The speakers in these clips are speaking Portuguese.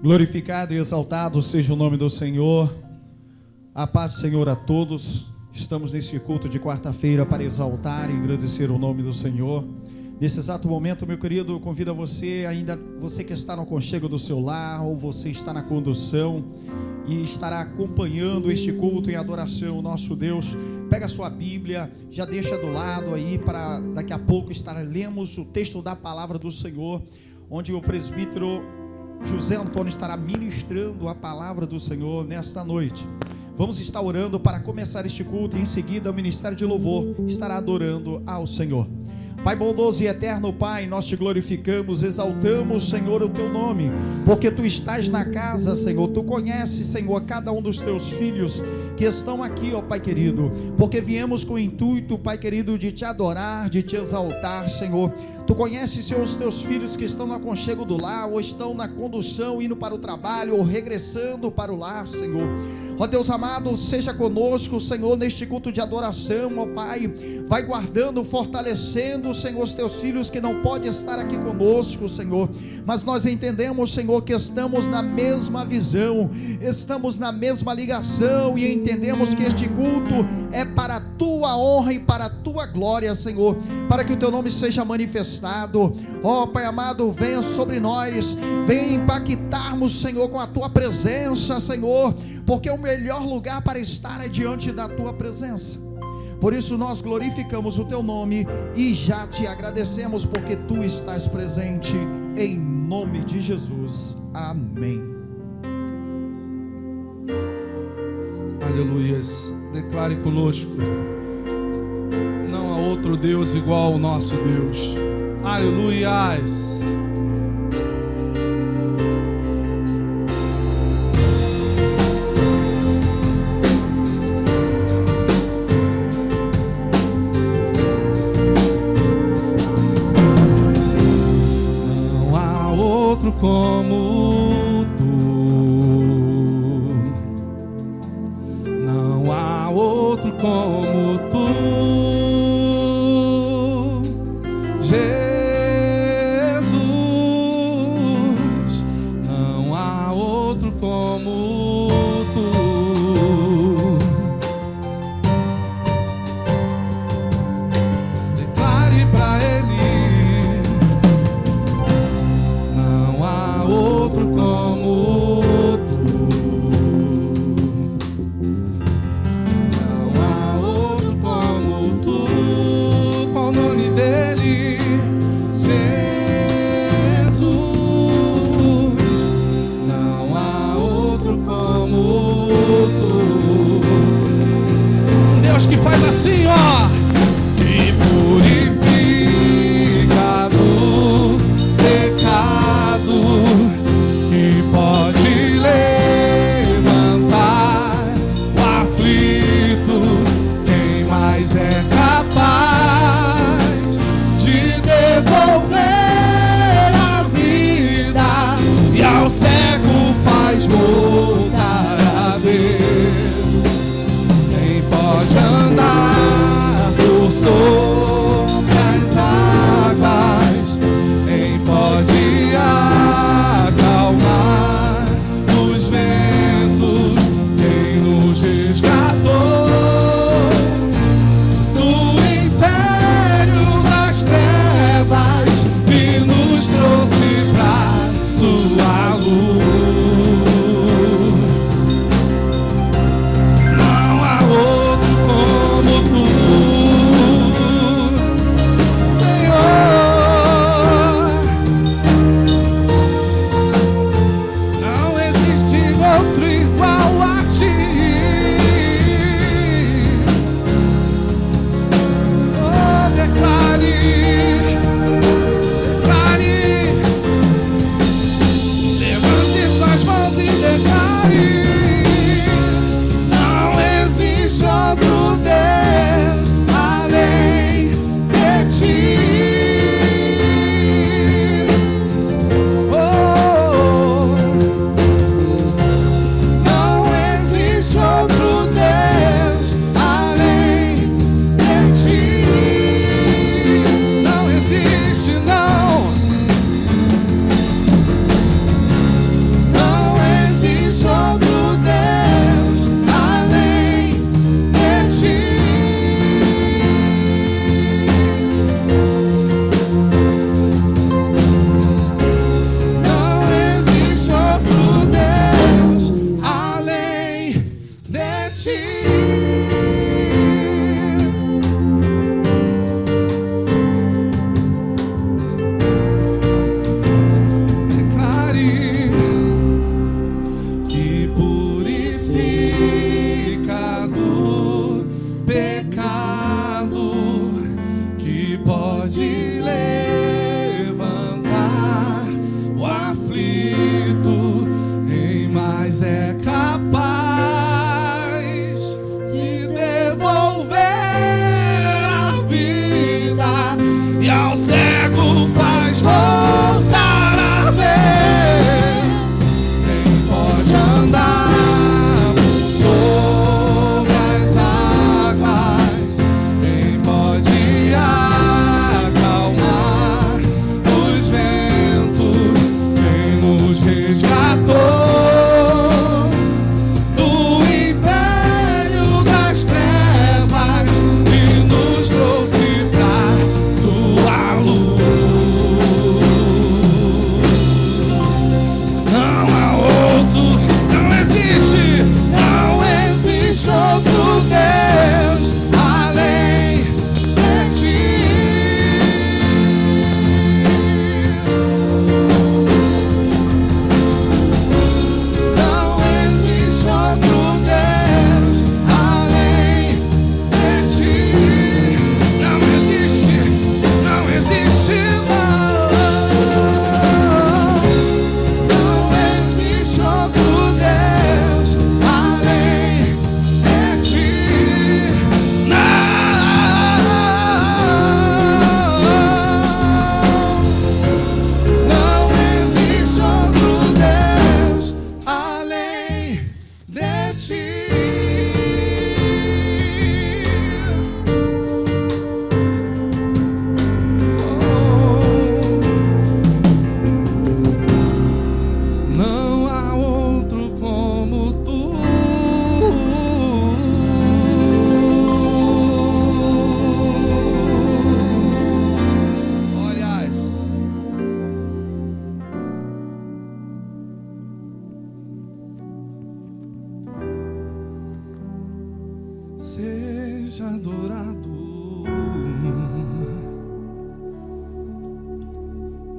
Glorificado e exaltado seja o nome do Senhor. A paz do Senhor a todos. Estamos neste culto de quarta-feira para exaltar e engrandecer o nome do Senhor. Nesse exato momento, meu querido, convido a você, ainda você que está no aconchego do seu lar, ou você está na condução e estará acompanhando este culto em adoração ao nosso Deus. Pega a sua Bíblia, já deixa do lado aí, para daqui a pouco lemos o texto da palavra do Senhor, onde o presbítero José Antônio estará ministrando a palavra do Senhor nesta noite. Vamos estar orando para começar este culto e em seguida o Ministério de Louvor estará adorando ao Senhor. Pai bondoso e eterno Pai, nós te glorificamos, exaltamos, Senhor, o teu nome, porque tu estás na casa, Senhor, tu conheces, Senhor, cada um dos teus filhos que estão aqui, ó Pai querido, porque viemos com o intuito, Pai querido, de te adorar, de te exaltar, Senhor. Tu conheces, Senhor, os teus filhos que estão no aconchego do lar, ou estão na condução, indo para o trabalho, ou regressando para o lar, Senhor. Ó Deus amado, seja conosco, Senhor, neste culto de adoração, ó Pai. Vai guardando, fortalecendo, Senhor, os teus filhos que não podem estar aqui conosco, Senhor. Mas nós entendemos, Senhor, que estamos na mesma visão, estamos na mesma ligação e entendemos que este culto é para a tua honra e para a tua glória, Senhor, para que o teu nome seja manifestado. Ó Pai amado, venha sobre nós, venha impactarmos, Senhor, com a tua presença, Senhor, porque o melhor lugar para estar é diante da tua presença. Por isso nós glorificamos o teu nome e já te agradecemos porque tu estás presente, em nome de Jesus, amém. Aleluias. Declare conosco: não há outro Deus igual ao nosso Deus. Aleluias. Não há outro como tu. Não há outro como tu, Jesus. Não há outro como tu. Declare pra ele: não há outro como Deus é capaz de devolver a vida e ao cego faz voltar a ver. Quem pode andar sobre as águas, quem pode acalmar os ventos, quem nos resgatou do império das trevas e nos trouxe pra sua luz. Não há outro, não existe outro Deus além de ti. Não existe outro Deus além de ti. Não existe, não existe, não existe outro Deus além de ti. Não existe outro Deus além de ti. Não há outro como tu. Olhas. Seja adorado.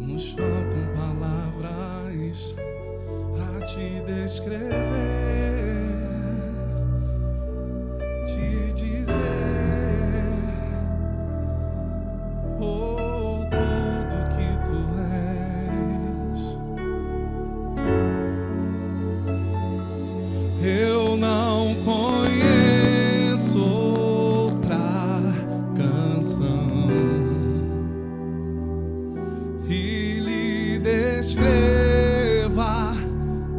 Nos faltam palavras pra te descrever, te dizer tudo que tu és. Eu não conheço outra canção que lhe descreva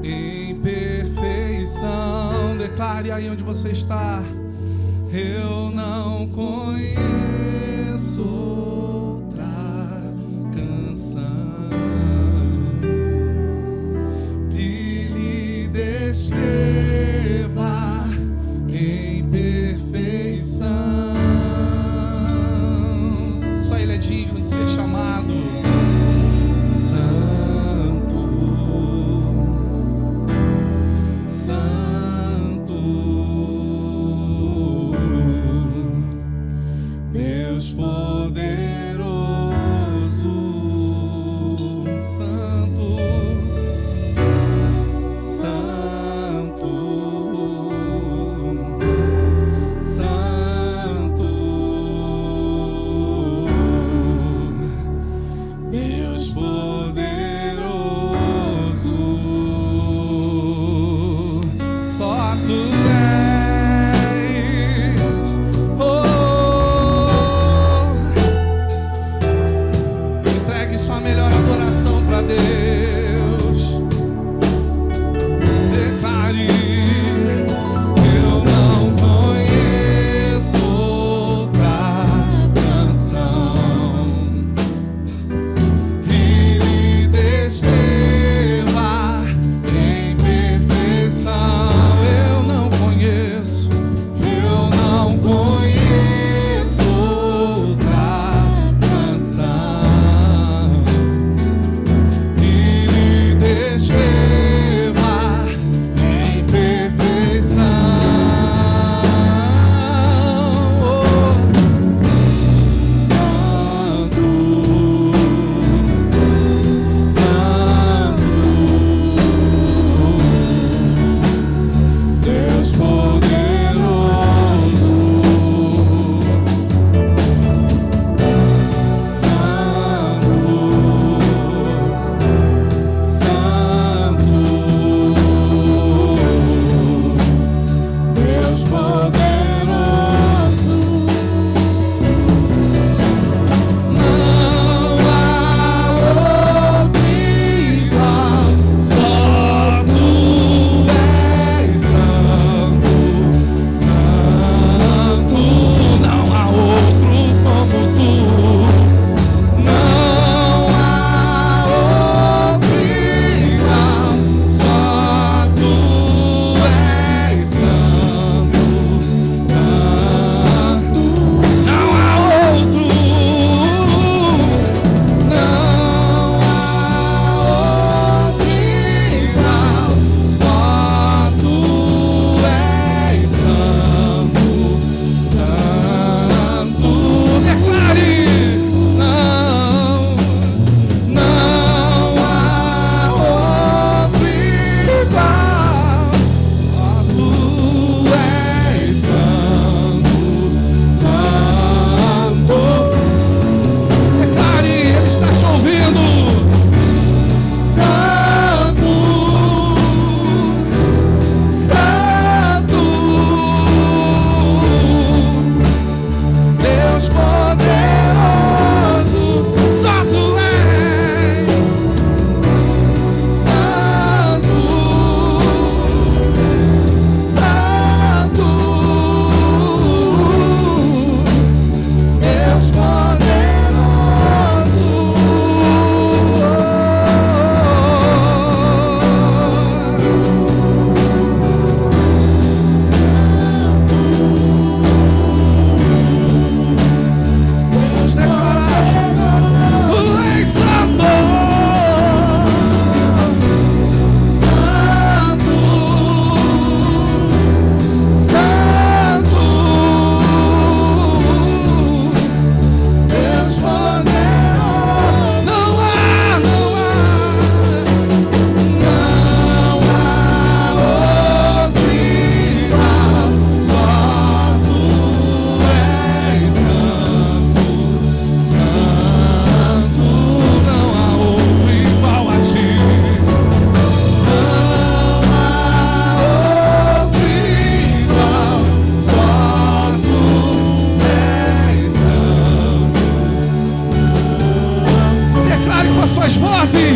em perfeição. Declare aí onde você está. Eu não conheço outra canção que lhe descreva em perfeição. Só Ele é digno de ser chamado Santo, Santo, Deus poderoso, Santo, Santo.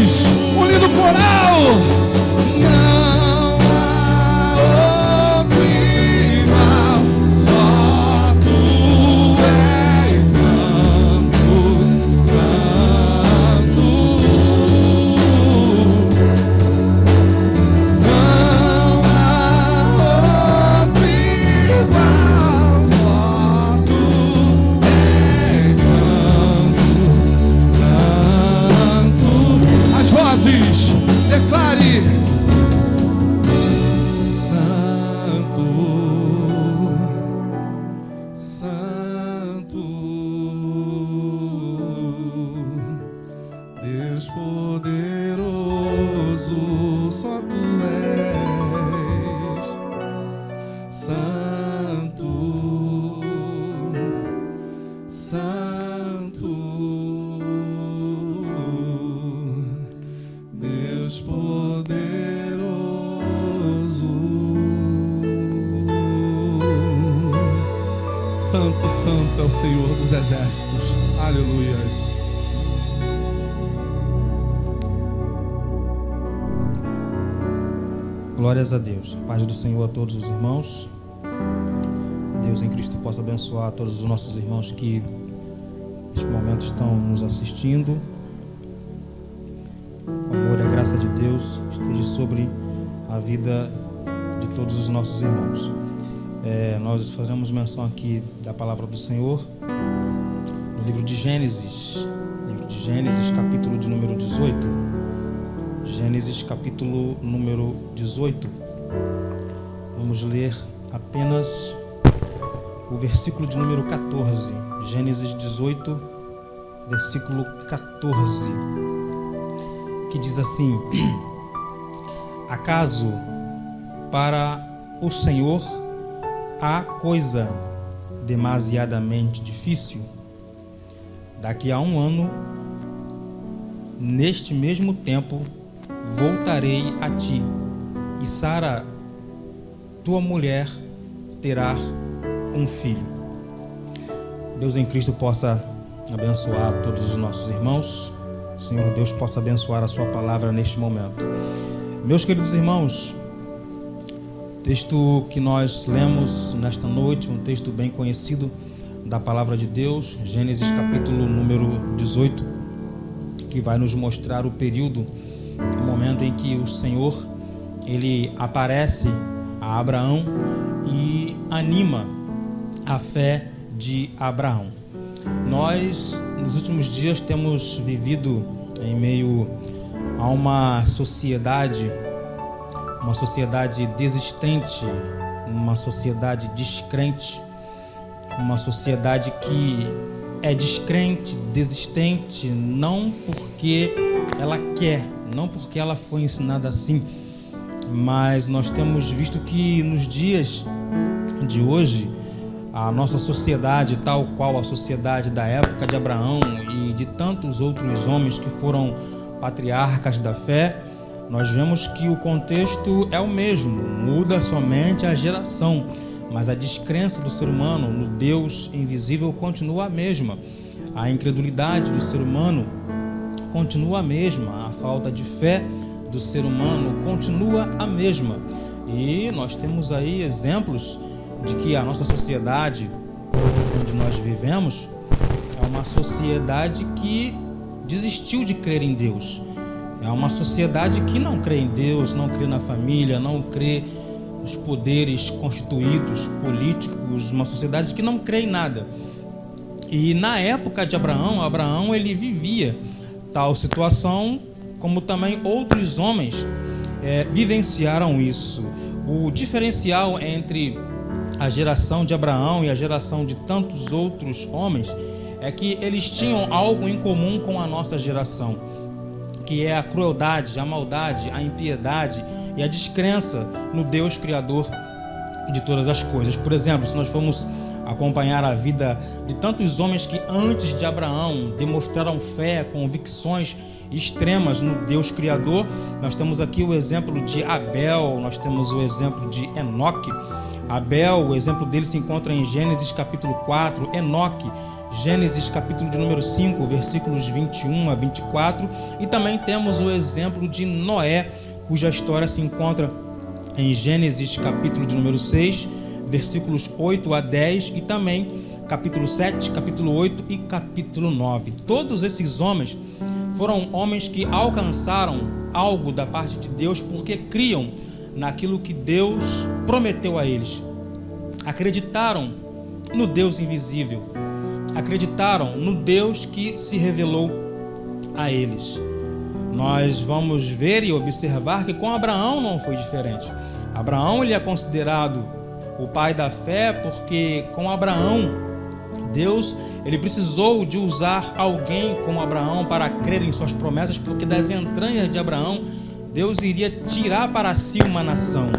vozes, um lindo coral. Não há outro igual, só tu és santo, santo. Não há outro igual, só tu és santo, santo. As vozes, declare: Santo, Santo, Deus poderoso, só tu és Santo, Santo, Deus poderoso. Santo, santo é o Senhor dos exércitos. Aleluias. Glórias a Deus. A paz do Senhor a todos os irmãos. Deus em Cristo possa abençoar a todos os nossos irmãos que neste momento estão nos assistindo. O amor e a graça de Deus esteja sobre a vida de todos os nossos irmãos. Nós fazemos menção aqui da palavra do Senhor no livro de Gênesis, capítulo de número 18. Gênesis, capítulo número 18. Vamos ler apenas o versículo de número 14. Gênesis 18, versículo 14, que diz assim: Acaso para o Senhor há coisa demasiadamente difícil? Daqui a 1 ano, neste mesmo tempo, voltarei a ti, e Sara, tua mulher, terá um filho. Deus em Cristo possa abençoar todos os nossos irmãos. O Senhor Deus possa abençoar a sua palavra neste momento. Meus queridos irmãos, texto que nós lemos nesta noite, um texto bem conhecido da palavra de Deus, Gênesis capítulo número 18, que vai nos mostrar o período, o momento em que o Senhor, ele aparece a Abraão e anima a fé de Abraão. Nós, nos últimos dias, temos vivido em meio a uma sociedade desistente, uma sociedade descrente, uma sociedade que é descrente, desistente, não porque ela quer, não porque ela foi ensinada assim, mas nós temos visto que nos dias de hoje, a nossa sociedade, tal qual a sociedade da época de Abraão e de tantos outros homens que foram patriarcas da fé, nós vemos que o contexto é o mesmo, muda somente a geração, mas a descrença do ser humano no Deus invisível continua a mesma. A incredulidade do ser humano continua a mesma, a falta de fé do ser humano continua a mesma. E nós temos aí exemplos de que a nossa sociedade onde nós vivemos é uma sociedade que desistiu de crer em Deus. É uma sociedade que não crê em Deus, não crê na família, não crê nos poderes constituídos, políticos, uma sociedade que não crê em nada. E na época de Abraão ele vivia tal situação, como também outros homens vivenciaram isso. O diferencial entre a geração de Abraão e a geração de tantos outros homens é que eles tinham algo em comum com a nossa geração, que é a crueldade, a maldade, a impiedade e a descrença no Deus Criador de todas as coisas. Por exemplo, se nós formos acompanhar a vida de tantos homens que antes de Abraão demonstraram fé, convicções extremas no Deus Criador, nós temos aqui o exemplo de Abel, nós temos o exemplo de Enoque. Abel, o exemplo dele se encontra em Gênesis capítulo 4, Enoque Gênesis capítulo de número 5, versículos 21 a 24, e também temos o exemplo de Noé, cuja história se encontra em Gênesis capítulo de número 6, versículos 8 a 10, e também capítulo 7, capítulo 8 e capítulo 9. Todos esses homens foram homens que alcançaram algo da parte de Deus porque criam naquilo que Deus prometeu a eles. Acreditaram no Deus invisível, acreditaram no Deus que se revelou a eles. Nós vamos ver e observar que com Abraão não foi diferente. Abraão, ele é considerado o pai da fé porque com Abraão, Deus, ele precisou de usar alguém como Abraão para crer em suas promessas, porque das entranhas de Abraão, Deus iria tirar para si uma nação.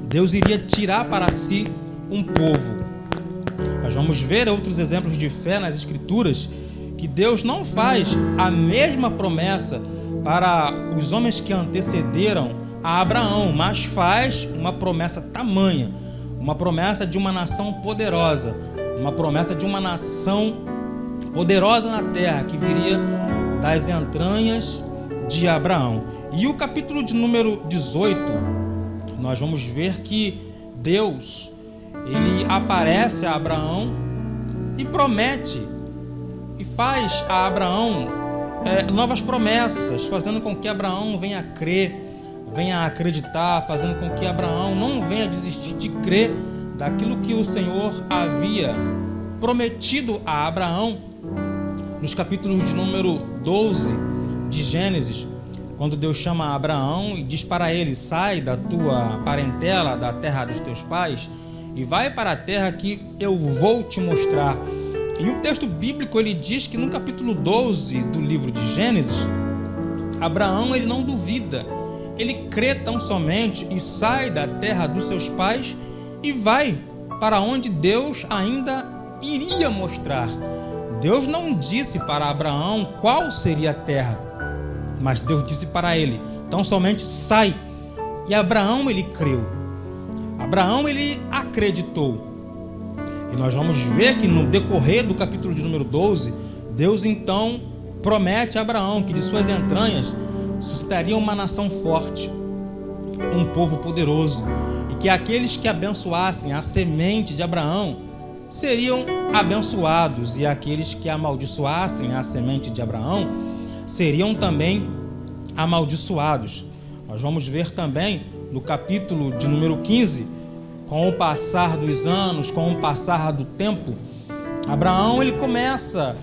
Deus iria tirar para si um povo. Nós vamos ver outros exemplos de fé nas Escrituras, que Deus não faz a mesma promessa para os homens que antecederam a Abraão, mas faz uma promessa tamanha, uma promessa de uma nação poderosa, uma promessa de uma nação poderosa na terra, que viria das entranhas de Abraão. E o capítulo de número 18, nós vamos ver que Deus, ele aparece a Abraão e promete e faz a Abraão novas promessas, fazendo com que Abraão venha a crer, venha a acreditar, fazendo com que Abraão não venha a desistir de crer daquilo que o Senhor havia prometido a Abraão. Nos capítulos de número 12 de Gênesis, quando Deus chama Abraão e diz para ele: sai da tua parentela, da terra dos teus pais, e vai para a terra que eu vou te mostrar. E o texto bíblico, ele diz que no capítulo 12 do livro de Gênesis, Abraão, ele não duvida, ele crê tão somente e sai da terra dos seus pais e vai para onde Deus ainda iria mostrar. Deus não disse para Abraão qual seria a terra, mas Deus disse para ele: tão somente sai. E Abraão, ele creu. Abraão, ele acreditou. E nós vamos ver que no decorrer do capítulo de número 12, Deus então promete a Abraão que de suas entranhas suscitaria uma nação forte, um povo poderoso, e que aqueles que abençoassem a semente de Abraão seriam abençoados, e aqueles que amaldiçoassem a semente de Abraão seriam também amaldiçoados. Nós vamos ver também no capítulo de número 15, com o passar dos anos, com o passar do tempo, Abraão, ele começa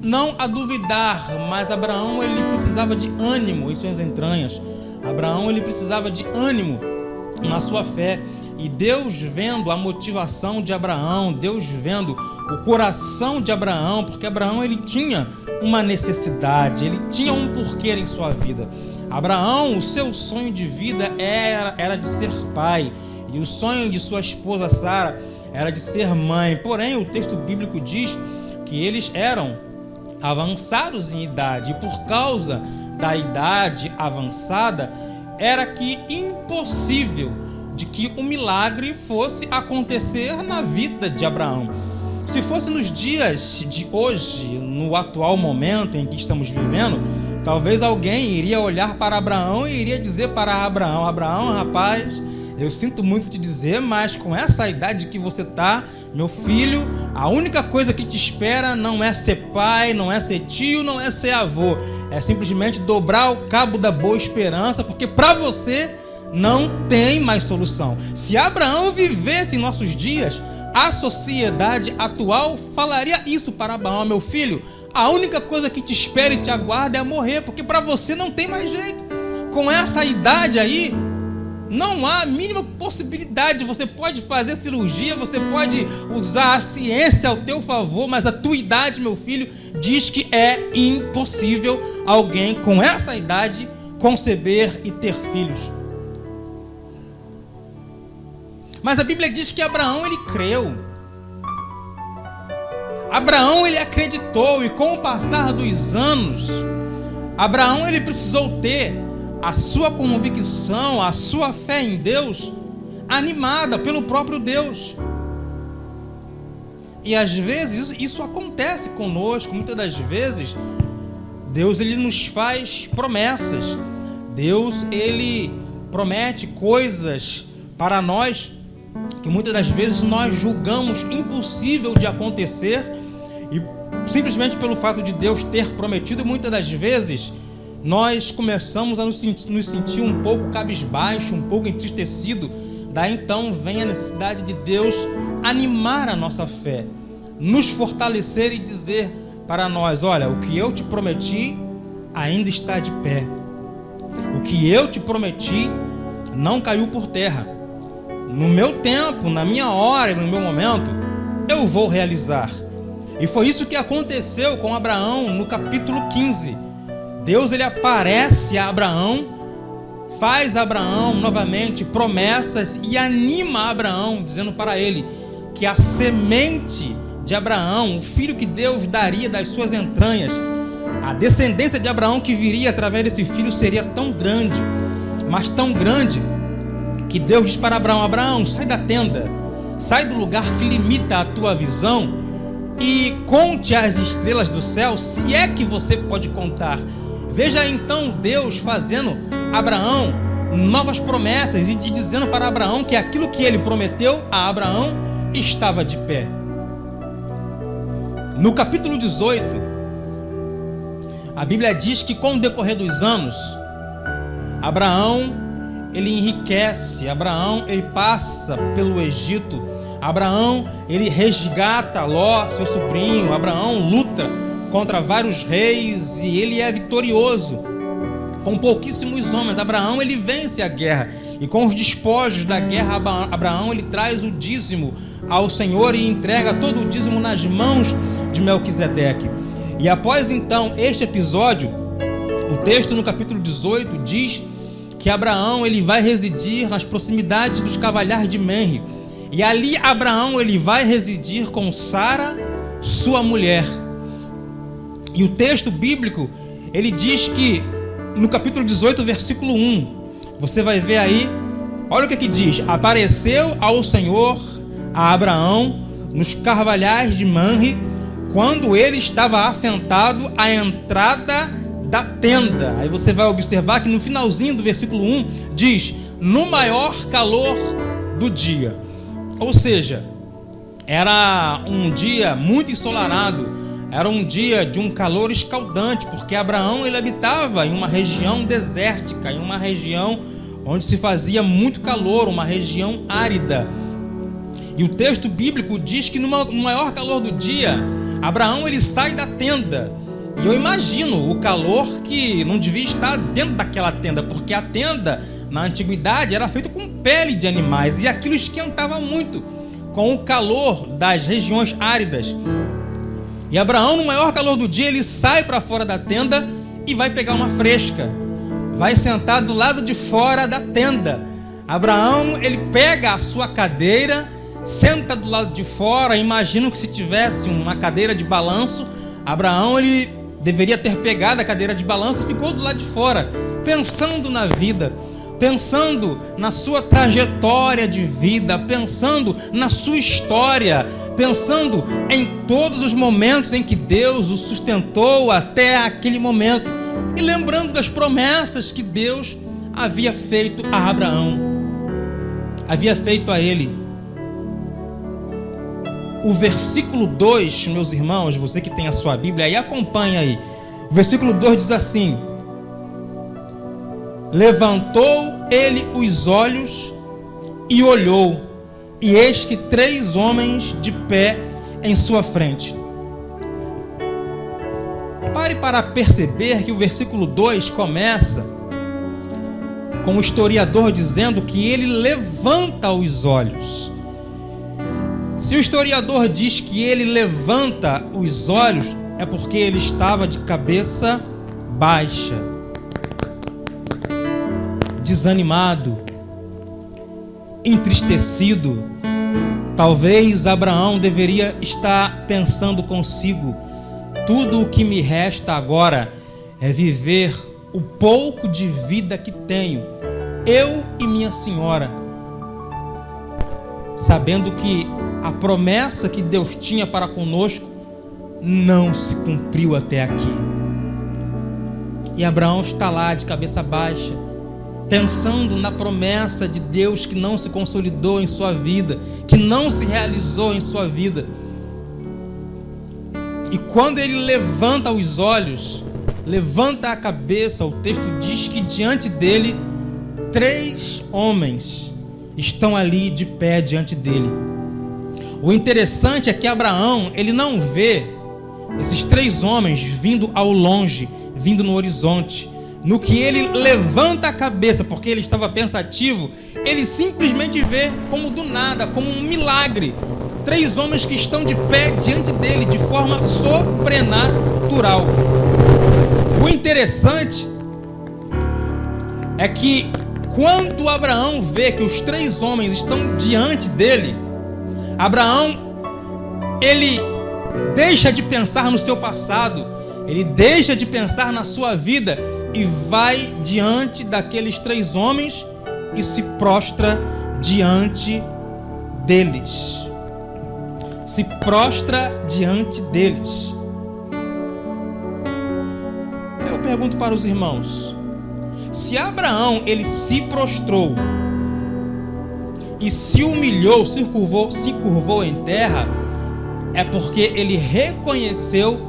não a duvidar, mas Abraão, ele precisava de ânimo em suas entranhas. Abraão, ele precisava de ânimo na sua fé. E Deus, vendo a motivação de Abraão, Deus vendo o coração de Abraão, porque Abraão, ele tinha uma necessidade, ele tinha um porquê em sua vida. Abraão, o seu sonho de vida era de ser pai, e o sonho de sua esposa Sara era de ser mãe. Porém, o texto bíblico diz que eles eram avançados em idade, e por causa da idade avançada, era que impossível de que o milagre fosse acontecer na vida de Abraão. Se fosse nos dias de hoje, no atual momento em que estamos vivendo, talvez alguém iria olhar para Abraão e iria dizer para Abraão: Abraão, rapaz, eu sinto muito te dizer, mas com essa idade que você está, meu filho, a única coisa que te espera não é ser pai, não é ser tio, não é ser avô, é simplesmente dobrar o cabo da boa esperança, porque para você não tem mais solução. Se Abraão vivesse em nossos dias, a sociedade atual falaria isso para Abraão: meu filho, a única coisa que te espera e te aguarda é morrer, porque para você não tem mais jeito. Com essa idade aí, não há a mínima possibilidade. Você pode fazer cirurgia, você pode usar a ciência ao teu favor, mas a tua idade, meu filho, diz que é impossível alguém com essa idade conceber e ter filhos. Mas a Bíblia diz que Abraão, ele creu. Abraão, ele acreditou, e com o passar dos anos, Abraão, ele precisou ter a sua convicção, a sua fé em Deus animada pelo próprio Deus. E às vezes isso acontece conosco. Muitas das vezes Deus ele nos faz promessas. Deus ele promete coisas para nós que muitas das vezes nós julgamos impossível de acontecer, e simplesmente pelo fato de Deus ter prometido, muitas das vezes nós começamos a nos sentir um pouco cabisbaixo, um pouco entristecido. Daí então vem a necessidade de Deus animar a nossa fé, nos fortalecer e dizer para nós: olha, o que eu te prometi ainda está de pé. O que eu te prometi não caiu por terra. No meu tempo, na minha hora e no meu momento, eu vou realizar. E foi isso que aconteceu com Abraão no capítulo 15. Deus ele aparece a Abraão, faz a Abraão novamente promessas e anima Abraão, dizendo para ele que a semente de Abraão, o filho que Deus daria das suas entranhas, a descendência de Abraão que viria através desse filho seria tão grande, mas tão grande, que Deus diz para Abraão: Abraão, sai da tenda, sai do lugar que limita a tua visão e conte as estrelas do céu, se é que você pode contar. Veja então Deus fazendo a Abraão novas promessas e dizendo para Abraão que aquilo que ele prometeu a Abraão estava de pé. No capítulo 18, a Bíblia diz que com o decorrer dos anos, Abraão ele enriquece, Abraão ele passa pelo Egito, Abraão ele resgata Ló, seu sobrinho, Abraão luta contra vários reis e ele é vitorioso. Com pouquíssimos homens, Abraão ele vence a guerra, e com os despojos da guerra, Abraão ele traz o dízimo ao Senhor e entrega todo o dízimo nas mãos de Melquisedeque. E após então este episódio, o texto no capítulo 18 diz que Abraão ele vai residir nas proximidades dos Cavalhares de Menre, e ali Abraão ele vai residir com Sara, sua mulher. E o texto bíblico ele diz que no capítulo 18, versículo 1, você vai ver aí, olha o que diz: apareceu ao Senhor a Abraão nos Cavalhares de Menre, quando ele estava assentado à entrada da tenda. Aí você vai observar que no finalzinho do versículo 1 diz: no maior calor do dia. Ou seja, era um dia muito ensolarado, era um dia de um calor escaldante, porque Abraão ele habitava em uma região desértica, em uma região onde se fazia muito calor, uma região árida. E o texto bíblico diz que no maior calor do dia, Abraão ele sai da tenda. E eu imagino o calor que não devia estar dentro daquela tenda, porque a tenda na antiguidade era feita com pele de animais, e aquilo esquentava muito com o calor das regiões áridas. E Abraão, no maior calor do dia, ele sai para fora da tenda e vai pegar uma fresca, vai sentar do lado de fora da tenda. Abraão ele pega a sua cadeira, senta do lado de fora. Imagino que se tivesse uma cadeira de balanço, Abraão ele deveria ter pegado a cadeira de balanço e ficou do lado de fora, pensando na vida, pensando na sua trajetória de vida, pensando na sua história, pensando em todos os momentos em que Deus o sustentou até aquele momento, e lembrando das promessas que Deus havia feito a Abraão, havia feito a ele. O versículo 2, meus irmãos, você que tem a sua Bíblia aí, acompanha aí. O versículo 2 diz assim: levantou ele os olhos e olhou, e eis que 3 homens de pé em sua frente. Pare para perceber que o versículo 2 começa com o historiador dizendo que ele levanta os olhos. Se o historiador diz que ele levanta os olhos, é porque ele estava de cabeça baixa, desanimado, entristecido. Talvez Abraão deveria estar pensando consigo: tudo o que me resta agora é viver o pouco de vida que tenho, eu e minha senhora, sabendo que a promessa que Deus tinha para conosco não se cumpriu até aqui. E Abraão está lá de cabeça baixa, pensando na promessa de Deus que não se consolidou em sua vida, que não se realizou em sua vida. E quando ele levanta os olhos, levanta a cabeça, o texto diz que diante dele 3 homens estão ali de pé diante dele. O interessante é que Abraão, ele não vê esses 3 homens vindo ao longe, vindo no horizonte. No que ele levanta a cabeça, porque ele estava pensativo, ele simplesmente vê como do nada, como um milagre, 3 homens que estão de pé diante dele, de forma sobrenatural. O interessante é que quando Abraão vê que os 3 homens estão diante dele, Abraão, ele deixa de pensar no seu passado, ele deixa de pensar na sua vida e vai diante daqueles 3 homens e se prostra diante deles. Se prostra diante deles. Eu pergunto para os irmãos: se Abraão ele se prostrou e se humilhou, se curvou em terra, é porque ele reconheceu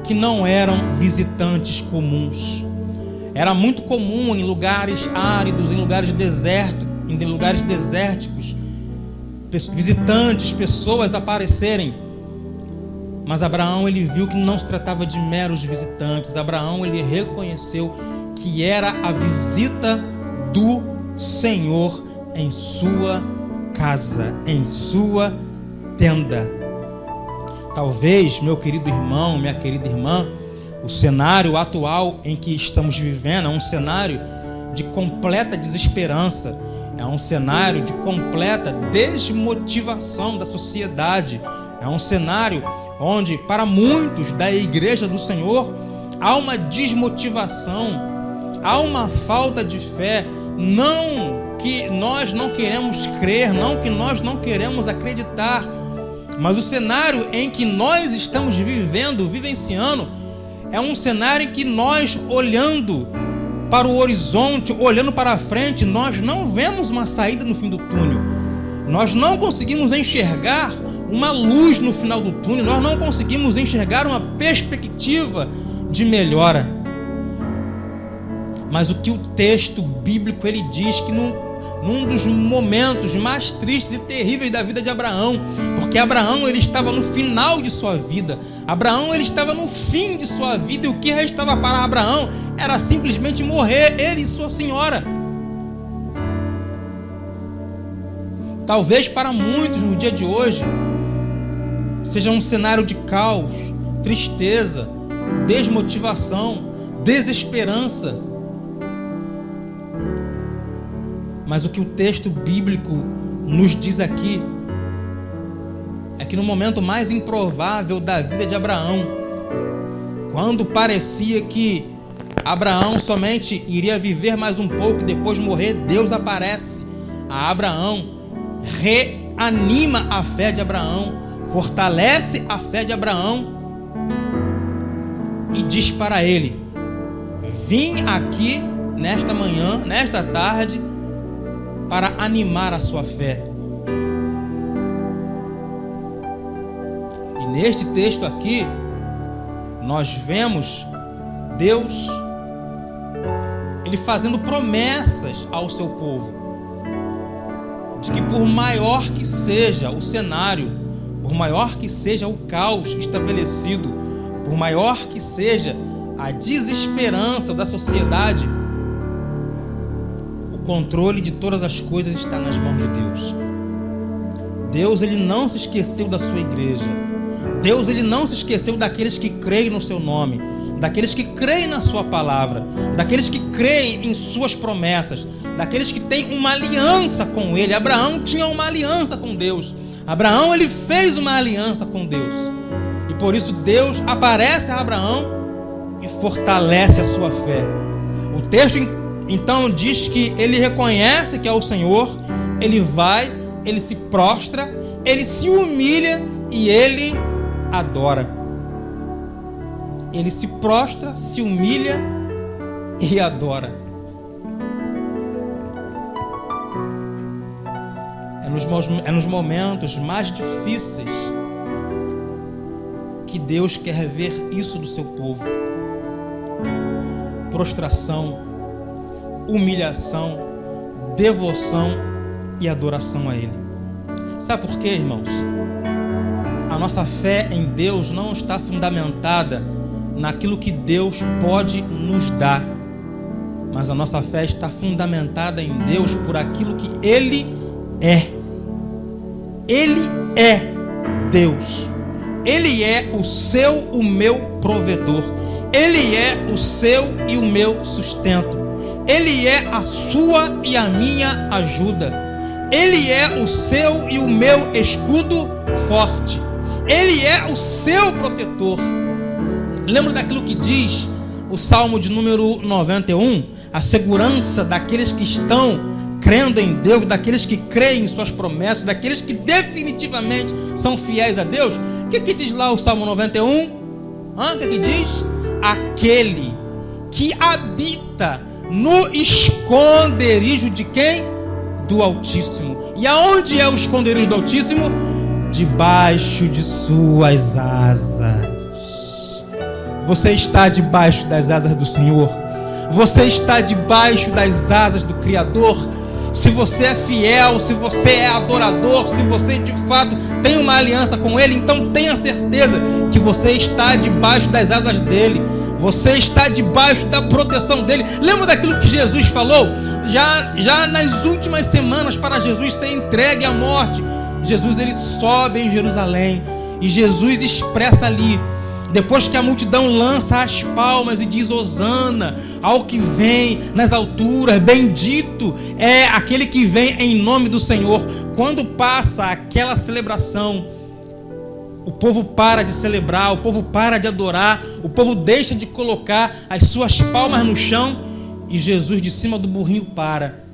que não eram visitantes comuns. Era muito comum em lugares áridos, em lugares desérticos, visitantes, pessoas aparecerem. Mas Abraão ele viu que não se tratava de meros visitantes. Abraão ele reconheceu que era a visita do Senhor em sua casa, em sua tenda. Talvez, meu querido irmão, minha querida irmã, o cenário atual em que estamos vivendo é um cenário de completa desesperança, é um cenário de completa desmotivação da sociedade, é um cenário onde, para muitos da igreja do Senhor, há uma desmotivação, há uma falta de fé, não que nós não queremos crer, não que nós não queremos acreditar, mas o cenário em que nós estamos vivenciando, é um cenário em que nós, olhando para o horizonte, olhando para a frente, nós não vemos uma saída no fim do túnel. Nós não conseguimos enxergar uma luz no final do túnel, nós não conseguimos enxergar uma perspectiva de melhora. Mas o que o texto bíblico ele diz que num dos momentos mais tristes e terríveis da vida de Abraão, porque Abraão ele estava no final de sua vida, Abraão ele estava no fim de sua vida, e o que restava para Abraão era simplesmente morrer, ele e sua senhora. Talvez para muitos no dia de hoje seja um cenário de caos, tristeza, desmotivação, desesperança. Mas o que o texto bíblico nos diz aqui é que no momento mais improvável da vida de Abraão, quando parecia que Abraão somente iria viver mais um pouco e depois morrer, Deus aparece a Abraão, reanima a fé de Abraão, fortalece a fé de Abraão e diz para ele: vim aqui nesta manhã, nesta tarde, para animar a sua fé. E neste texto aqui, nós vemos Deus, Ele fazendo promessas ao seu povo, de que por maior que seja o cenário, por maior que seja o caos estabelecido, por maior que seja a desesperança da sociedade, o controle de todas as coisas está nas mãos de Deus. Deus ele não se esqueceu da sua igreja. Deus ele não se esqueceu daqueles que creem no seu nome, daqueles que creem na sua palavra, daqueles que creem em suas promessas, daqueles que têm uma aliança com ele. Abraão tinha uma aliança com Deus. Abraão ele fez uma aliança com Deus. E por isso Deus aparece a Abraão e fortalece a sua fé. O texto então diz que ele reconhece que é o Senhor, ele vai, ele se prostra ele se humilha e ele adora. Ele se prostra, se humilha e adora. É nos momentos mais difíceis que Deus quer ver isso do seu povo. Prostração, humilhação, devoção e adoração a Ele. Sabe por quê, irmãos? A nossa fé em Deus não está fundamentada naquilo que Deus pode nos dar, mas a nossa fé está fundamentada em Deus por aquilo que Ele é. Ele é Deus. Ele é o seu, o meu provedor. Ele é o seu e o meu sustento. Ele é a sua e a minha ajuda. Ele é o seu e o meu escudo forte. Ele é o seu protetor. Lembra daquilo que diz o Salmo de número 91? A segurança daqueles que estão crendo em Deus, daqueles que creem em suas promessas, daqueles que definitivamente são fiéis a Deus. O que diz lá o Salmo 91? O que diz? Aquele que habita no esconderijo de quem? Do Altíssimo. E aonde é o esconderijo do Altíssimo? Debaixo de suas asas. Você está debaixo das asas do Senhor. Você está debaixo das asas do Criador. Se você é fiel, se você é adorador, se você de fato tem uma aliança com Ele, então tenha certeza que você está debaixo das asas dEle. Você está debaixo da proteção dEle. Lembra daquilo que Jesus falou? Já nas últimas semanas, para Jesus ser entregue à morte, Jesus ele sobe em Jerusalém e Jesus expressa ali, depois que a multidão lança as palmas e diz: Hosana ao que vem nas alturas, bendito é aquele que vem em nome do Senhor. Quando passa aquela celebração, o povo para de celebrar, o povo para de adorar, o povo deixa de colocar as suas palmas no chão e Jesus de cima do burrinho para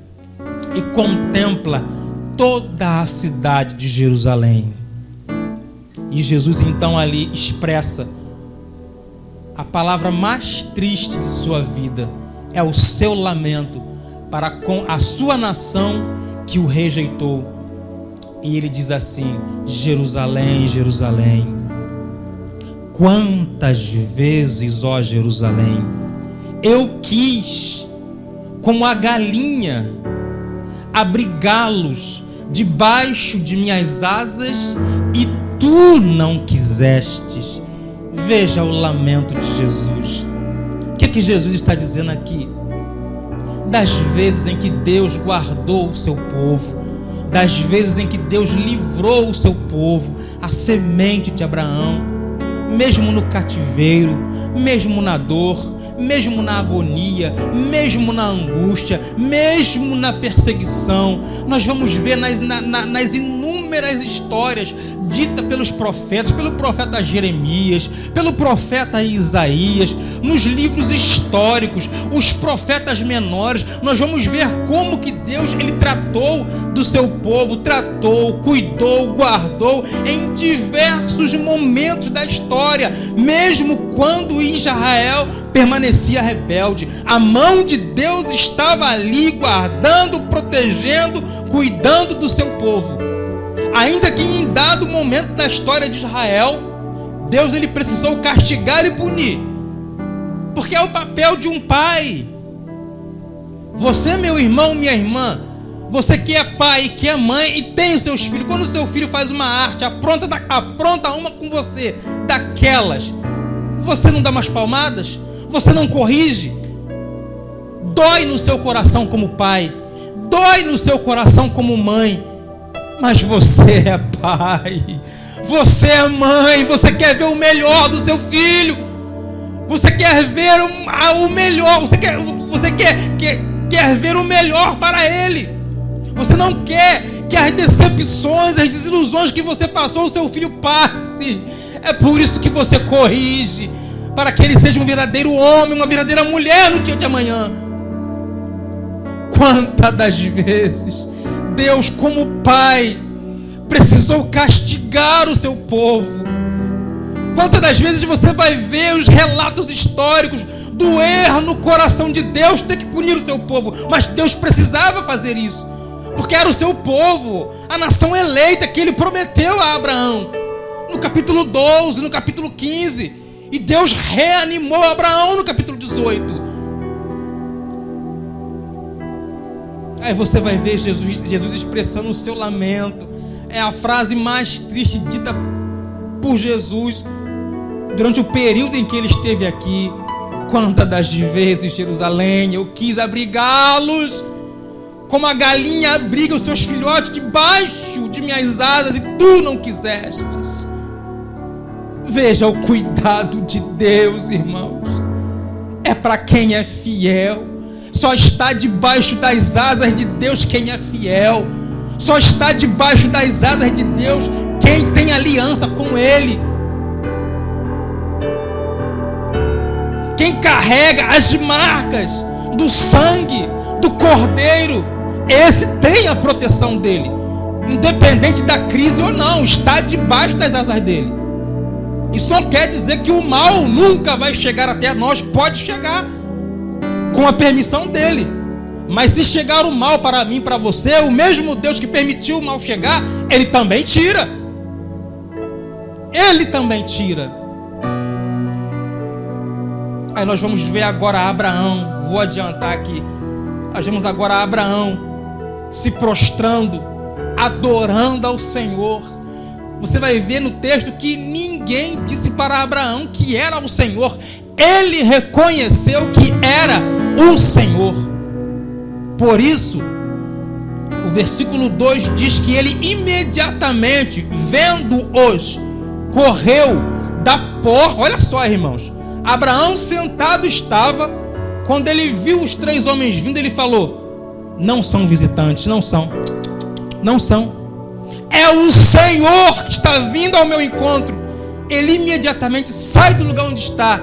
e contempla toda a cidade de Jerusalém. E Jesus então ali expressa a palavra mais triste de sua vida, é o seu lamento para com a sua nação que o rejeitou. E ele diz assim: Jerusalém, Jerusalém, quantas vezes, ó Jerusalém, eu quis, como a galinha, abrigá-los debaixo de minhas asas, e tu não quisestes. Veja o lamento de Jesus. O que Jesus está dizendo aqui? Das vezes em que Deus guardou o seu povo, das vezes em que Deus livrou o seu povo, a semente de Abraão, mesmo no cativeiro, mesmo na dor, mesmo na agonia, mesmo na angústia, mesmo na perseguição. Nós vamos ver nas inúmeras histórias ditas pelos profetas, pelo profeta Jeremias, pelo profeta Isaías, nos livros históricos, os profetas menores. Nós vamos ver como que Deus ele tratou do seu povo, tratou, cuidou, guardou em diversos momentos da história, mesmo quando Israel permanecia rebelde. A mão de Deus estava ali guardando, protegendo, cuidando do seu povo. Ainda que em dado momento da história de Israel, Deus ele precisou castigar e punir, porque é o papel de um pai. Você, meu irmão, minha irmã, você que é pai, que é mãe e tem os seus filhos, quando o seu filho faz uma arte, apronta uma com você, daquelas, você não dá umas palmadas? Você não corrige? Dói no seu coração como pai, dói no seu coração como mãe. Mas você é pai, você é mãe, você quer ver o melhor do seu filho, você quer ver o melhor, você quer ver o melhor para ele. Você não quer que as decepções, as desilusões que você passou, o seu filho passe. É por isso que você corrige, para que ele seja um verdadeiro homem, uma verdadeira mulher no dia de amanhã. Quantas das vezes Deus, como pai, precisou castigar o seu povo. Quantas das vezes você vai ver os relatos históricos do erro no coração de Deus ter que punir o seu povo, mas Deus precisava fazer isso, porque era o seu povo, a nação eleita que ele prometeu a Abraão, no capítulo 12, no capítulo 15, e Deus reanimou Abraão no capítulo 18. Aí você vai ver Jesus expressando o seu lamento. É a frase mais triste dita por Jesus durante o período em que ele esteve aqui. Quantas das vezes, Jerusalém, eu quis abrigá-los, como a galinha abriga os seus filhotes debaixo de minhas asas, e tu não quisestes. Veja o cuidado de Deus, irmãos. É para quem é fiel. Só está debaixo das asas de Deus quem é fiel. Só está debaixo das asas de Deus quem tem aliança com Ele. Quem carrega as marcas do sangue do Cordeiro, esse tem a proteção dele, independente da crise ou não, está debaixo das asas dele. Isso não quer dizer que o mal nunca vai chegar até nós. Pode chegar com a permissão dele, mas se chegar o mal para mim, para você, o mesmo Deus que permitiu o mal chegar, ele também tira. Ele também tira. Aí nós vamos ver agora Abraão. Vou adiantar aqui. Nós vemos agora Abraão se prostrando, adorando ao Senhor. Você vai ver no texto que ninguém disse para Abraão que era o Senhor. Ele reconheceu que era o Senhor. Por isso, o versículo 2 diz que ele imediatamente, vendo-os, correu da porta. Olha só, irmãos. Abraão sentado estava. Quando ele viu os 3 homens vindo, ele falou: não são visitantes, não são. Não são. É o Senhor que está vindo ao meu encontro. Ele imediatamente sai do lugar onde está,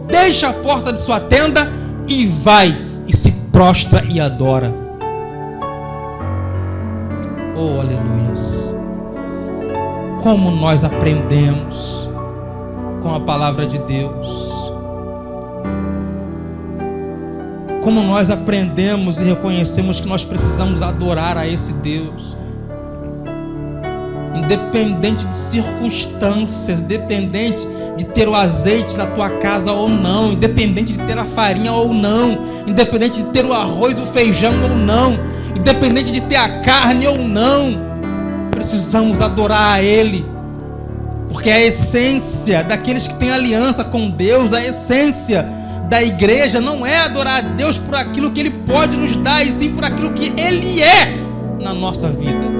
deixa a porta de sua tenda e vai e se prostra e adora. Oh, aleluias! Como nós aprendemos com a palavra de Deus. Como nós aprendemos e reconhecemos que nós precisamos adorar a esse Deus. Independente de circunstâncias, independente de ter o azeite na tua casa ou não, independente de ter a farinha ou não, independente de ter o arroz, o feijão ou não, independente de ter a carne ou não, precisamos adorar a Ele, porque a essência daqueles que têm aliança com Deus, a essência da igreja não é adorar a Deus por aquilo que Ele pode nos dar, e sim por aquilo que Ele é na nossa vida.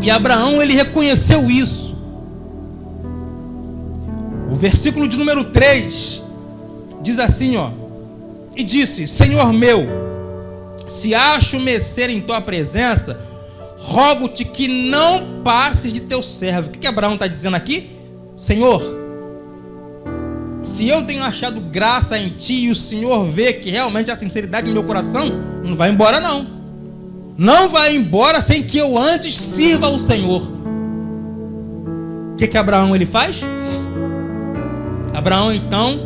E Abraão, ele reconheceu isso. O versículo de número 3 diz assim, ó: e disse: Senhor meu, se acho merecer em tua presença, rogo-te que não passes de teu servo. O que Abraão está dizendo aqui? Senhor, se eu tenho achado graça em ti e o Senhor vê que realmente há sinceridade no meu coração, não vai embora não. Não vai embora sem que eu antes sirva ao Senhor. O que Abraão ele faz? Abraão então,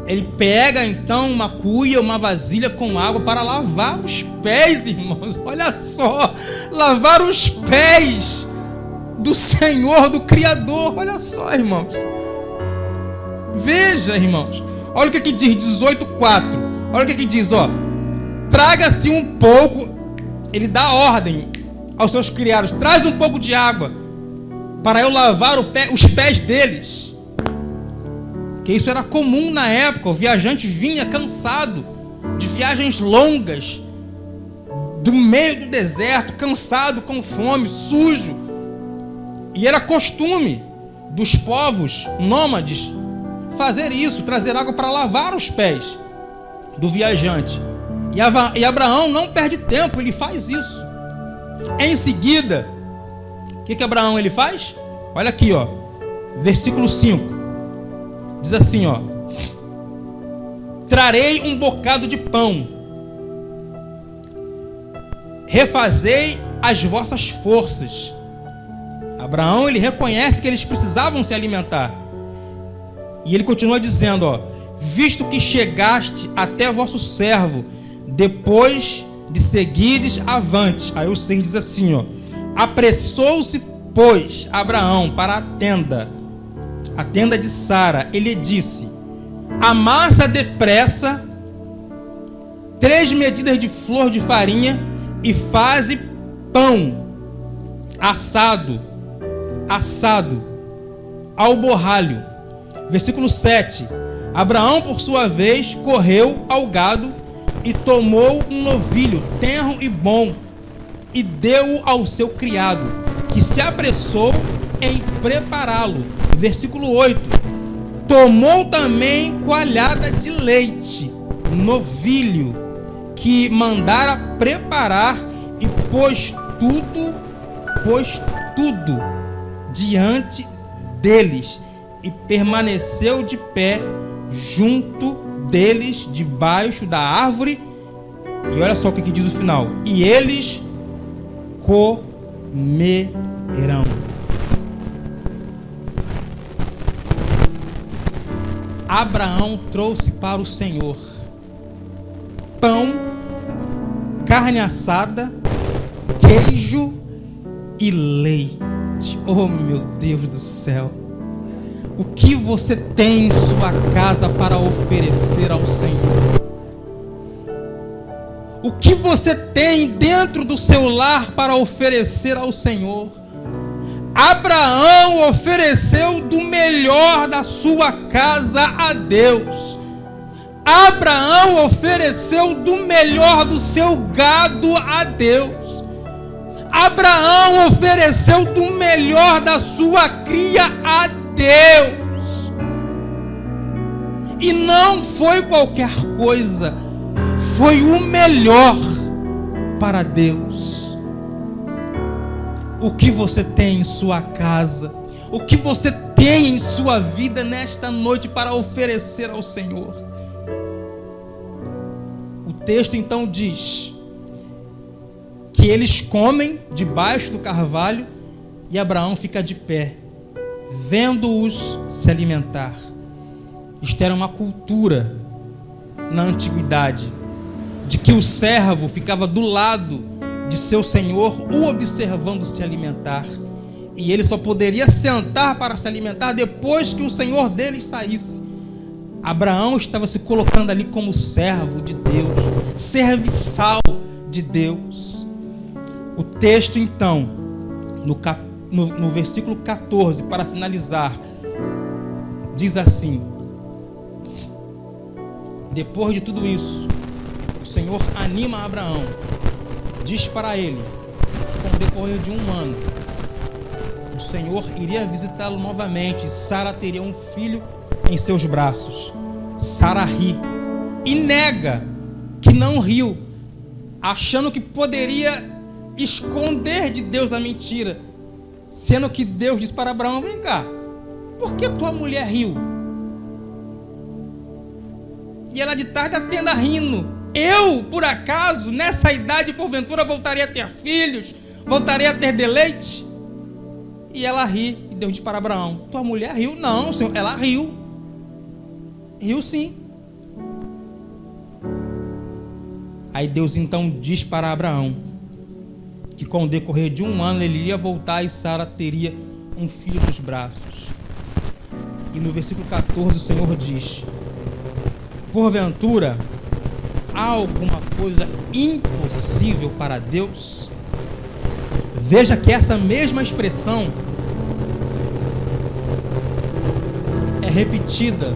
ele pega então uma cuia, uma vasilha com água para lavar os pés, irmãos. Olha só, lavar os pés do Senhor, do Criador. Olha só, irmãos. Veja, irmãos. Olha o que diz 18:4. Olha o que diz, ó: traga-se um pouco. Ele dá ordem aos seus criados: traz um pouco de água para eu lavar os pés deles. Que isso era comum na época. O viajante vinha cansado de viagens longas, do meio do deserto, cansado, com fome, sujo. E era costume dos povos nômades fazer isso, trazer água para lavar os pés do viajante. E Abraão não perde tempo, ele faz isso. Em seguida, o que Abraão ele faz? Olha aqui, ó, versículo 5. Diz assim, ó: trarei um bocado de pão, refazei as vossas forças. Abraão, ele reconhece que eles precisavam se alimentar. E ele continua dizendo, ó, visto que chegaste até vosso servo, depois de seguires avante. Aí o 6 diz assim, ó, apressou-se, pois, Abraão para a tenda de Sara. Ele disse, amassa depressa 3 medidas de flor de farinha e faze pão assado ao borralho. Versículo 7. Abraão, por sua vez, correu ao gado e tomou um novilho tenro e bom e deu-o ao seu criado, que se apressou em prepará-lo. Versículo 8. Tomou também coalhada de leite, novilho, que mandara preparar, e pôs tudo diante deles, e permaneceu de pé junto deles, debaixo da árvore. E olha só o que diz o final: e eles comerão. Abraão trouxe para o Senhor pão, carne assada, queijo e leite. Oh, meu Deus do céu! O que você tem em sua casa para oferecer ao Senhor? O que você tem dentro do seu lar para oferecer ao Senhor? Abraão ofereceu do melhor da sua casa a Deus. Abraão ofereceu do melhor do seu gado a Deus. Abraão ofereceu do melhor da sua cria a Deus. E não foi qualquer coisa, foi o melhor para Deus. O que você tem em sua casa, o que você tem em sua vida nesta noite para oferecer ao Senhor? O texto então diz que eles comem debaixo do carvalho e Abraão fica de pé, vendo-os se alimentar. Isto era uma cultura na antiguidade, de que o servo ficava do lado de seu senhor, o observando se alimentar. E ele só poderia sentar para se alimentar depois que o senhor dele saísse. Abraão estava se colocando ali como servo de Deus, serviçal de Deus. O texto então, no versículo 14, para finalizar, diz assim: depois de tudo isso, o Senhor anima Abraão, diz para ele que com o decorrer de 1 ano, o Senhor iria visitá-lo novamente e Sara teria um filho em seus braços. Sara ri e nega que não riu, achando que poderia esconder de Deus a mentira, sendo que Deus diz para Abraão: vem cá, por que tua mulher riu? E ela de tarde da tenda rindo: eu, por acaso, nessa idade, porventura, voltaria a ter filhos, voltaria a ter deleite? E ela ri, e Deus diz para Abraão: tua mulher riu? Não, Senhor, ela riu. Riu sim. Aí Deus então diz para Abraão que com o decorrer de 1 ano ele iria voltar e Sara teria um filho nos braços. E no versículo 14 o Senhor diz: porventura há alguma coisa impossível para Deus? Veja que essa mesma expressão é repetida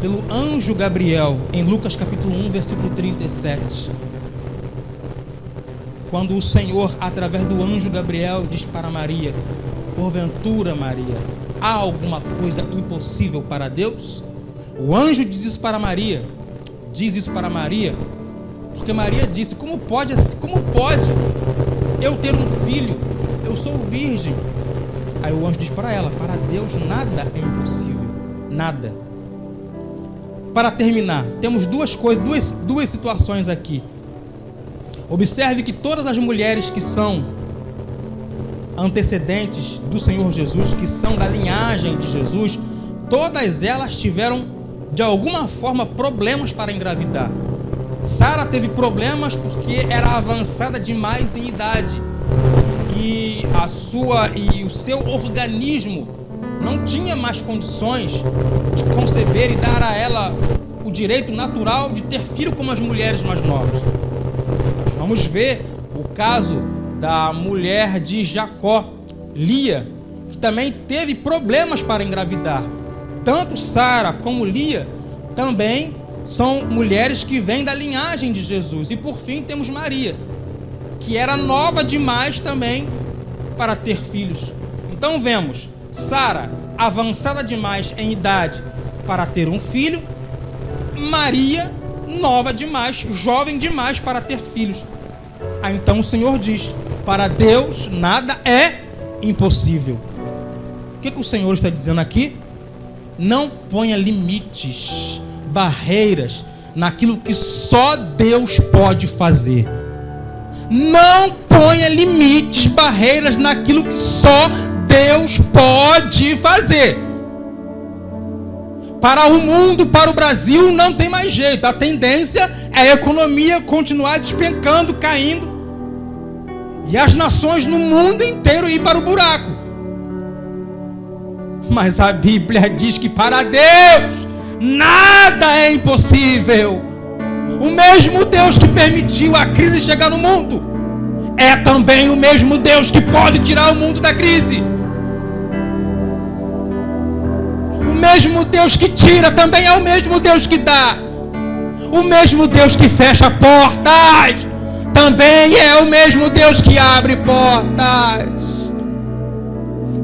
pelo anjo Gabriel em Lucas capítulo 1, versículo 37. Quando o Senhor, através do anjo Gabriel, diz para Maria: porventura, Maria, há alguma coisa impossível para Deus? O anjo diz isso para Maria, porque Maria disse: como pode eu ter um filho? Eu sou virgem. Aí o anjo diz para ela: para Deus nada é impossível, nada. Para terminar, temos duas situações aqui. Observe que todas as mulheres que são antecedentes do Senhor Jesus, que são da linhagem de Jesus, todas elas tiveram, de alguma forma, problemas para engravidar. Sara teve problemas porque era avançada demais em idade e o seu organismo não tinha mais condições de conceber e dar a ela o direito natural de ter filho como as mulheres mais novas. Nós vamos ver o caso da mulher de Jacó, Lia, que também teve problemas para engravidar. Tanto Sara como Lia também são mulheres que vêm da linhagem de Jesus. E por fim temos Maria, que era nova demais também para ter filhos. Então vemos Sara avançada demais em idade para ter um filho, Maria nova demais, jovem demais para ter filhos. Então o Senhor diz: para Deus nada é impossível. O que o Senhor está dizendo aqui? Não ponha limites, barreiras naquilo que só Deus pode fazer. Não ponha limites, barreiras naquilo que só Deus pode fazer. Para o mundo, para o Brasil, não tem mais jeito. A tendência é a economia continuar despencando, caindo, e as nações no mundo inteiro ir para o buraco. Mas a Bíblia diz que para Deus nada é impossível. O mesmo Deus que permitiu a crise chegar no mundo é também o mesmo Deus que pode tirar o mundo da crise. O mesmo Deus que tira também é o mesmo Deus que dá. O mesmo Deus que fecha portas também é o mesmo Deus que abre portas.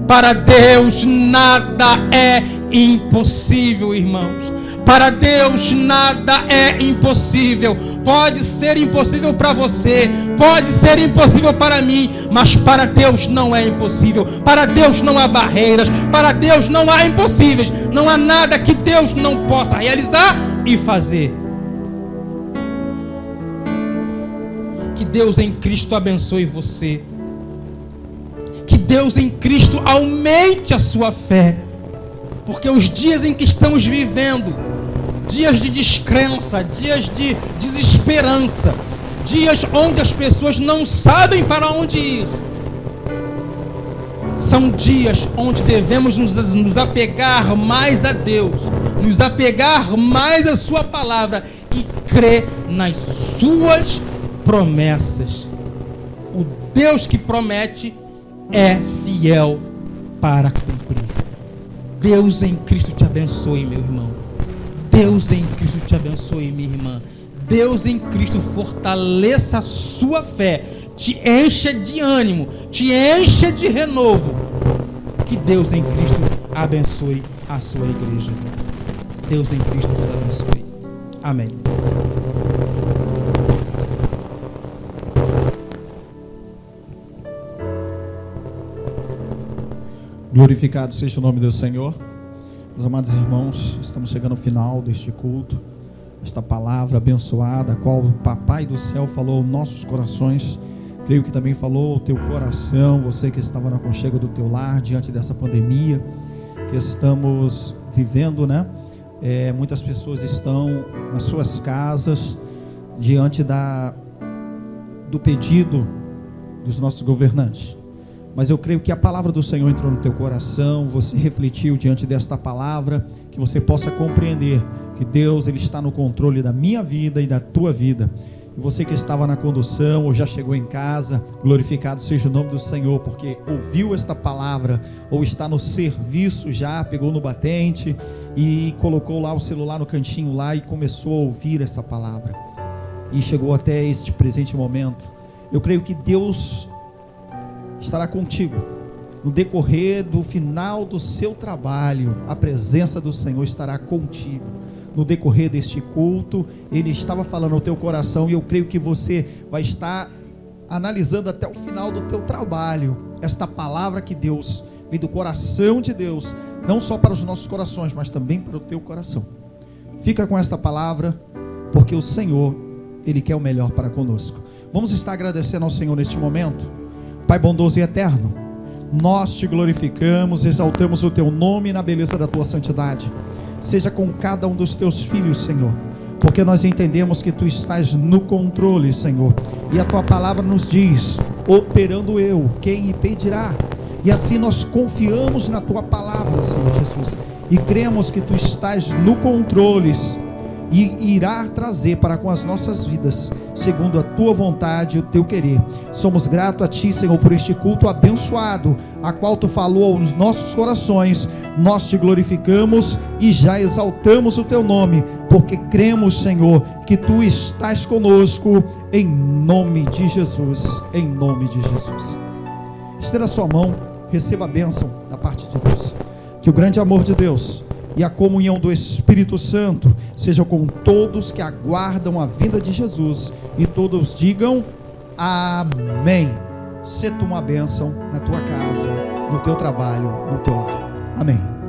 Para Deus nada é impossível, irmãos. Para Deus nada é impossível. Pode ser impossível para você, pode ser impossível para mim, mas para Deus não é impossível. Para Deus não há barreiras, para Deus não há impossíveis. Não há nada que Deus não possa realizar e fazer. Que Deus em Cristo abençoe você. Que Deus em Cristo aumente a sua fé. Porque os dias em que estamos vivendo, dias de descrença, dias de desesperança, dias onde as pessoas não sabem para onde ir, são dias onde devemos nos apegar mais a Deus, nos apegar mais à sua palavra e crer nas suas promessas. O Deus que promete é fiel para cumprir. Deus em Cristo te abençoe, meu irmão. Deus em Cristo te abençoe, minha irmã. Deus em Cristo fortaleça a sua fé, te encha de ânimo, te encha de renovo. Que Deus em Cristo abençoe a sua igreja. Deus em Cristo vos abençoe. Amém. Glorificado seja o nome do Senhor. Meus amados irmãos, estamos chegando ao final deste culto, esta palavra abençoada, a qual o Papai do Céu falou aos nossos corações. Creio que também falou ao teu coração, você que estava no aconchego do teu lar, diante dessa pandemia que estamos vivendo, né? Muitas pessoas estão nas suas casas, diante do pedido dos nossos governantes. Mas eu creio que a palavra do Senhor entrou no teu coração, você refletiu diante desta palavra, que você possa compreender que Deus ele está no controle da minha vida e da tua vida. E você que estava na condução ou já chegou em casa, glorificado seja o nome do Senhor, porque ouviu esta palavra, ou está no serviço já, pegou no batente e colocou lá o celular no cantinho lá e começou a ouvir essa palavra. E chegou até este presente momento. Eu creio que Deus estará contigo no decorrer do final do seu trabalho. A presença do Senhor estará contigo no decorrer deste culto. Ele estava falando ao teu coração, e eu creio que você vai estar analisando até o final do teu trabalho esta palavra que Deus vem do coração de Deus, não só para os nossos corações, mas também para o teu coração. Fica com esta palavra, porque o Senhor ele quer o melhor para conosco. Vamos estar agradecendo ao Senhor neste momento. Pai bondoso e eterno, nós te glorificamos, exaltamos o teu nome na beleza da tua santidade. Seja com cada um dos teus filhos, Senhor, porque nós entendemos que tu estás no controle, Senhor, e a tua palavra nos diz: operando eu, quem impedirá? E assim nós confiamos na tua palavra, Senhor Jesus, e cremos que tu estás no controle e irá trazer para com as nossas vidas, segundo a tua vontade e o teu querer. Somos gratos a ti, Senhor, por este culto abençoado, a qual tu falou aos nossos corações. Nós te glorificamos e já exaltamos o teu nome, porque cremos, Senhor, que tu estás conosco, em nome de Jesus, em nome de Jesus. Estenda a sua mão, receba a bênção da parte de Deus. Que o grande amor de Deus e a comunhão do Espírito Santo seja com todos que aguardam a vinda de Jesus, e todos digam amém. Seja uma bênção na tua casa, no teu trabalho, no teu lar. Amém.